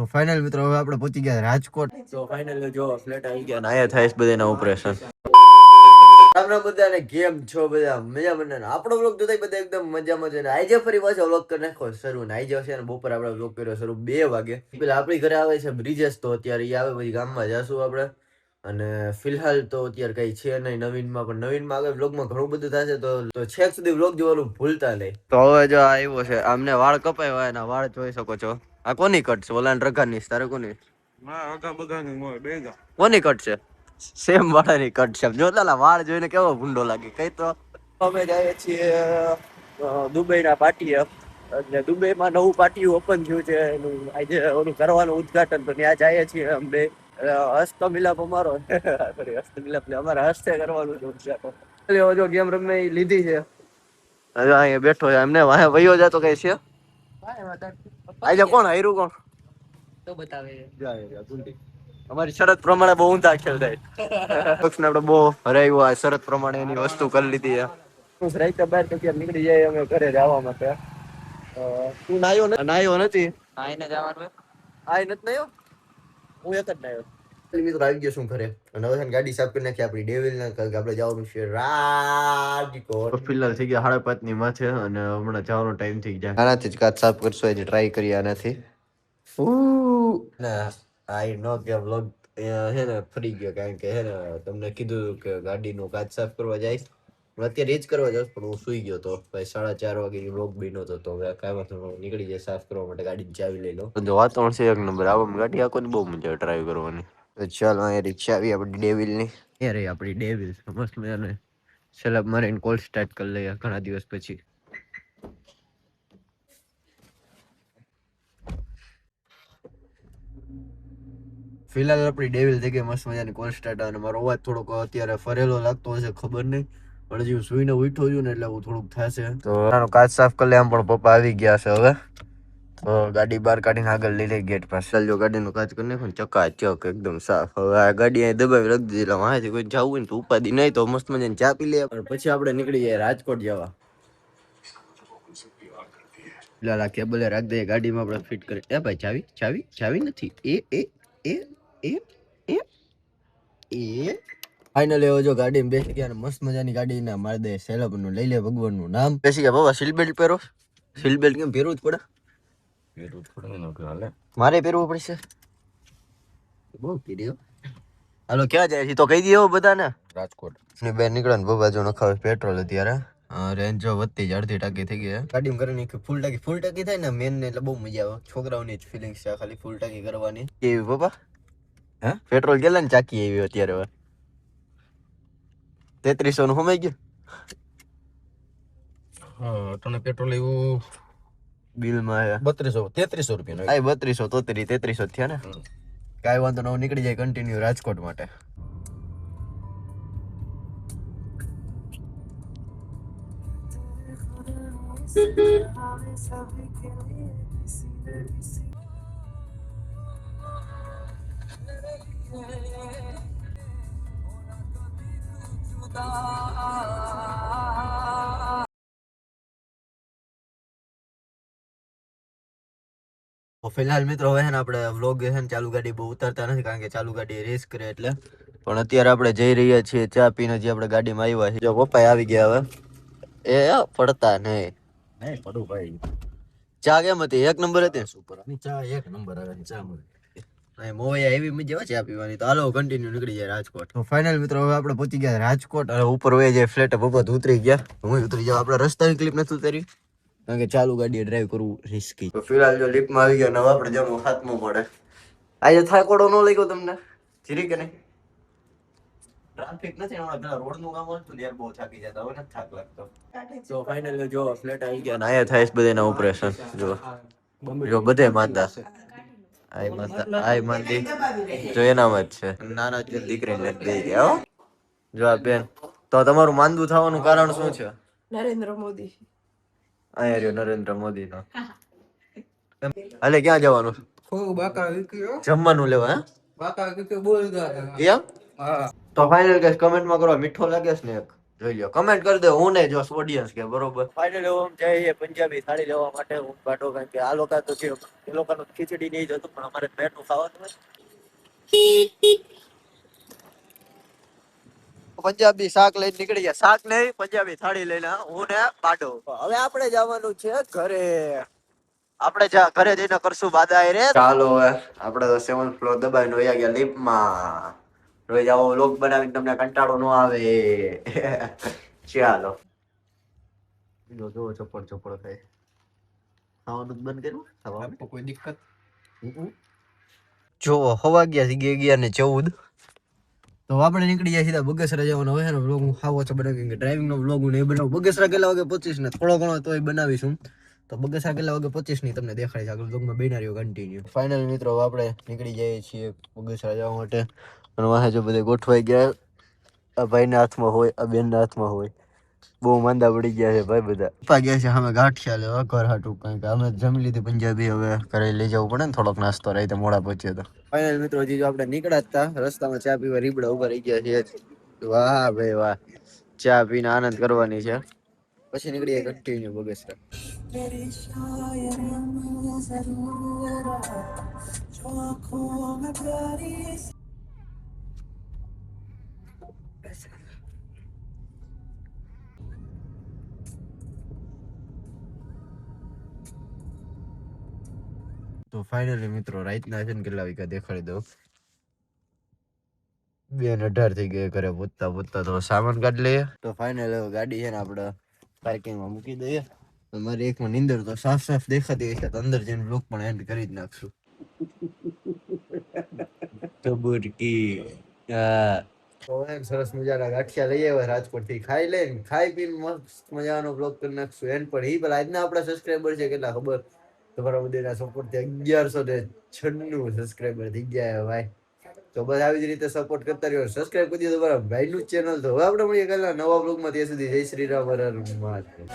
તો ફાઇનલ મિત્રો હવે આપણે પહોંચી ગયા રાજકોટ. તો ફાઇનલ જો ફ્લેટ આવી ગયા ને આયા થાય બધાના ઓપરેશન. આપણે બધાને કેમ છો? બધા મજામાં ને આપણો વ્લોગ જોતા બધા એકદમ મજામાં છે ને આજે ફરી પાછો વ્લોગ કરી નાખો શરૂ ને આજે છે ને બપોર આપણે વ્લોગ કર્યો શરૂ 2 વાગે. પેલા આપણી ઘરે આવે છે બ્રિજેશ, તો અત્યારે એ આવે પછી ગામમાં જાશું આપણે. અને ફિલહાલ તો અત્યારે કઈ છે નહીં નવીનમાં, પણ નવીનમાં આગળ વ્લોગમાં ઘણું બધું થશે તો છેક સુધી વ્લોગ જોવાનું ભૂલતા નહીં. તો હવે જો આવ્યો છે આમને વાળ કપાય હોય એના વાળ જોઈ શકો છો. આ કોની કટ છે? ઓલાન રઘાની તારે કોની? કોની કટ છે? સેમ વાળાની કટ છે. જો તાલા વાળ જોઈને કેવો ભૂંડો લાગે. કઈ તો અમે જઈએ છીએ દુબઈના પાટીએ. એટલે દુબઈમાં નવું પાટિયું ઓપન થયું છે એનું આજે ઓલું કરવાનું ઉદઘાટન, તો ત્યાં જઈએ છીએ અમે. હસ્ત મિલાપ અમારો હસ્ત મિલાપ અમારા હસ્તે કરવાનું છે ઉદઘાટન. જો ગેમ રમે લીધી છે હવે અહીંયા બેઠો છે. એમને વાહે વયો જતો કઈ છે આજે કોણ હાર્યું કોણ તો બતાવે. અમારી શરત પ્રમાણે બહુ ઊંધા ખેલ થાય. પક્ષને આપણે બહુ હરાવ્યો. આ શરત પ્રમાણે એની વસ્તુ કરી લીધી છે. રાઈતા બાર તો નીકળી જાય અમે ઘરે જવા માટે. તું નાયો નથી? આઈને જવાનું આઈ નથી નાયો, હું એક જ નાયો. મિત્રો આવી ગયો શું ઘરે અને હવે ગાડી સાફ કરી નાખી આપણી ડેવિલ ના, કારણ કે આપણે જવાનું છે રાજકોટ. ફિલહાલ થઈ ગયા 5:30 ની માથે અને હમણાં જવાનો ટાઈમ થઈ ગયા. આનાથી જ કાચ સાફ કરશો, હજી ટ્રાય કરી આનાથી. આઈ નો કે વ્લોગ હે ને ફરી ગયો, કારણ કે હે ને તમને કીધું કે ગાડીનું કાચ સાફ કરવા જાય. અત્યારે એ જ કરવા જાઉં પણ હું સુઈ ગયો તો ભાઈ 4:30 વાગે વ્લોગ બન્યો હતો. તો હવે કાંઈ નીકળી જાય સાફ કરવા માટે, ગાડી ચાવી લઈ લો. જો વાતાવરણ છે એક નંબર. આવા ગાડી આખોની બહુ મજા આવે ડ્રાઈવ કરવાની. તો ચાલો અહીંયા રિક્ષા આવી આપણી ડેવિલની. એ રહી આપણી ડેવિલ મસ્ત મજાને સેલબ મારીને કોલ સ્ટાર્ટ કરી લઈએ ઘણા દિવસ પછી. ફિલહાલ આપણી ડેવિલ થઈ ગઈ મસ્ત મજાની કોલ સ્ટાર્ટ. અને મારો અવાજ થોડોક અત્યારે ફરેલો લાગતો હશે, ખબર નહીં, પણ હજી સુઈને ઉઠ્યો છું ને એટલે હું થોડુંક થશે. તો કાચ સાફ કરી લે. આમ પણ પપ્પા આવી ગયા છે હવે. તો ગાડી બહાર કાઢીને આગળ લઈ લે ગેટ પાસે. ચાલ જો ગાડીનું કાચ કરી નાખો ને ચકાચક એકદમ સાફ. હવે આ ગાડી અહીં દબાવી રાખી દીધી. એટલે વાંથી કોઈ જવું હોય ને તો ઉપાધિ નહીં, તો મસ્ત મજાની ચા પી લે. પછી આપણે નીકળી જાય રાજકોટ જવા. લાલા કેબલે રાખ દે ગાડીમાં આપણે ફિટ કરી. એ ભાઈ ચાવી ચાવી ચાવી નથી. એ એ એ એ એ ફાઇનલી હવે જો ગાડીમાં બેસી ગયા. મસ્ત મજાની ગાડી ના મારી દે સેલબ નું લઈ લે ભગવાન નું નામ. બેસી ગયા બાબા. સીટ બેલ્ટ પહેરો. સીટ બેલ્ટ કેમ પહેરવું જ પડે? મારે પહેરવું પડશે. બહુ પીડ્યો. હાલો ક્યાં જાય છે તો કહી દો બધાને. રાજકોટ ની બહાર નીકળે ને બાબા જો નખાવે પેટ્રોલ અત્યારે. રેન્જ જો વધતી જ અડધી ટાંકી થઈ ગઈ. ગાડીમાં કરીને ફૂલ ટાંકી થાય ને મેન ને એટલે બહુ મજા આવે. છોકરાઓની જ ફિલિંગ્સ છે ખાલી ફૂલ ટાંકી કરવાની. કેવી બાબા? હે પેટ્રોલ કેટલા ને ચાકી આવી અત્યારે? હવે 3300 નું સમાઈ ગયું. હા તને પેટ્રોલ એવું બિલમાં 3300 રૂપિયા. આ 3200 3300 થયા ને. કાંઈ વાંધો ન નીકળી જાય કન્ટિન્યુ રાજકોટ માટે. ફિલહાલ મિત્રો હવે આપણે વ્લોગ છે ને ચાલુ ગાડી બહુ ઉતારતા નથી, કારણ કે ચાલુ ગાડી રેસ કરે એટલે. પણ અત્યારે આપણે જઈ રહ્યા છીએ ચા પીને. જે આપણે ગાડીમાં આવ્યા છે. જો પપ્પા આવી ગયા હવે. એ પડતા નહીં પડું ભાઈ. ચા કેમ હતી? એક નંબર હતી. સુપર ચા એક નંબર આવે ચા મળે. મોયા એવી મજા આવે ચા પીવાની. તો હાલો કન્ટિન્યુ નીકળી જાય રાજકોટ. તો ફાઇનલ મિત્રો હવે આપણે પહોંચી ગયા રાજકોટ. અને ઉપર વહી જાય ફ્લેટ. પપ્પા ઉતરી ગયા, હું ઉતરી જાવ. આપણે રસ્તાની ક્લિપ નથી ઉતારી કારણ કે ચાલુ ગાડી ડ્રાઈવ કરવું રિસ્કી. તો ફિલહાલ જો લિફ્ટમાં આવી ગયા. હવે આપણે જવાનું હાથમાં પડે. આજે થાકોડો ન લાગ્યો તમને જીરી કે નહીં? ટ્રાફિક નથી હમણાં. રોડ નું કામ હતું ત્યારે બહુ થાકી જતા. હવે નથી થાક લાગતો. તો ફાઇનલ જો ફ્લેટ આવી ગયા. આયા થાય બધાના ઓપરેશન. જો બધે માંદા. આઈ માંદી જો એનામાં જ છે. નાના દીકરીને દઈ ગયા હો. જો આ બેન. તો તમારું માંદું થવાનું કારણ શું છે? નરેન્દ્ર મોદી. અહીંયા રહ્યો નરેન્દ્ર મોદી નો. હાલે ક્યાં જવાનું? જમવાનું લેવા. હે તો ફાઇનલ કમેન્ટમાં કરો મીઠો લાગે છે ને એક જોઈ લો, કમેન્ટ કરી દો, હું નહીં જોશ, ઓડિયન્સ કે બરોબર. ફાઇનલી હું જઈએ પંજાબી થાળી લેવા માટે. હું બાટો કારણ કે આ લોકો તો છે એ લોકોનું ખીચડી નહીં જતું, પણ અમારે પેટનું ખાવાનું હોય. પંજાબી શાક લઈને નીકળી ગયા. શાક નહીં, પંજાબી થાળી લઈને હું ને બાટો. હવે આપણે જવાનું છે ઘરે. આપણે ઘરે જઈને કરશું બાદાય રે. ચાલો હવે આપણે તો 7th ફ્લોર દબાઈને વયા ગયા લિફ્ટમાં. રોજ આવો વ્લોગ બનાવીને તમને કંટાળો ન આવે. ચાલો જો ચપ્પડ થાય. ખાવાનું જ બંધ કર્યું, ખાવાનું કોઈ દિક્કત. જો હવા ગયા ને 14. તો આપણે નીકળી જાય સીધા બગસરા જવાનો હોય ને. વ્લોગ હું ખાવો છો બનાવી, ડ્રાઇવિંગ નો વ્લોગ હું નહીં બનાવું. બગસરા કેટલા વાગે 25 ને થોડો ઘણો તોય બનાવીશું. તો બગસરા કેટલા વાગે 25 ની તમને દેખાડી છે. આગળ વ્લોગમાં બન્યા રહ્યો કન્ટિન્યુ. ફાઇનલ મિત્રો આપણે નીકળી જઈએ છીએ બગસરા જવા માટે. અને વાહે જો બધે ગોઠવાઈ ગયા. આ ભાઈના હાથમાં હોય, આ બેનના હાથમાં હોય. બહુ માંદા પડી ગયા છે ભાઈ બધા. પપ્પા ગયા છે અમે ગાંઠિયા લેવા ઘર હાટું, કારણ કે અમે જમી લીધી પંજાબી. હવે ઘરે લઈ જવું પડે ને થોડોક નાસ્તો, રહી તો મોડા પહોંચ્યો તો. ફાઇનલ મિત્રો હજી જો આપણે નીકળ્યા હતા, રસ્તામાં ચા પીવા રીબડા ઉભા રહી ગયા છે. વાહ ભાઈ વાહ, ચા પીને આનંદ કરવાની છે. પછી નીકળીએ કન્ટિન્યુ બગસરા. તો ફાઇનલી મિત્રો રાતના છે ને કેટલા વાગ્યા દેખાડી દઉં. 2:18 થઈ ગયા ઘરે પહોંચતા તો સામાન કાઢી લઈએ. તો ફાઇનલ ગાડી છે ને આપણે પાર્કિંગમાં મૂકી દઈએ. મારી એકમાં નીંદર તો સાફ દેખાતી હશે, તો અંદર જઈને બ્લોક પણ એન્ડ કરી જ નાખશું. સરસ મજાના ગાંઠિયા લઈ આવ્યા રાજકોટ થી. ખાઈ પીને મસ્ત મજાનો બ્લોગ કરી નાખશું એન્ડ પર. ભલે આજના આપણા સબસ્ક્રાઈબર છે કેટલા ખબર? તમારા બધાના સપોર્ટ થી 1196 સબસ્ક્રાઈબર થઈ ગયા ભાઈ. તો બસ આવી જ રીતે સપોર્ટ કરતા રહ્યો. સબસ્ક્રાઇબ કરી દો તમારા ભાઈનું ચેનલ. તો હવે આપણે મળીએ કાલના નવા બ્લોગમાં. ત્યાં સુધી જય શ્રી રામ, હર હર મહાદેવ.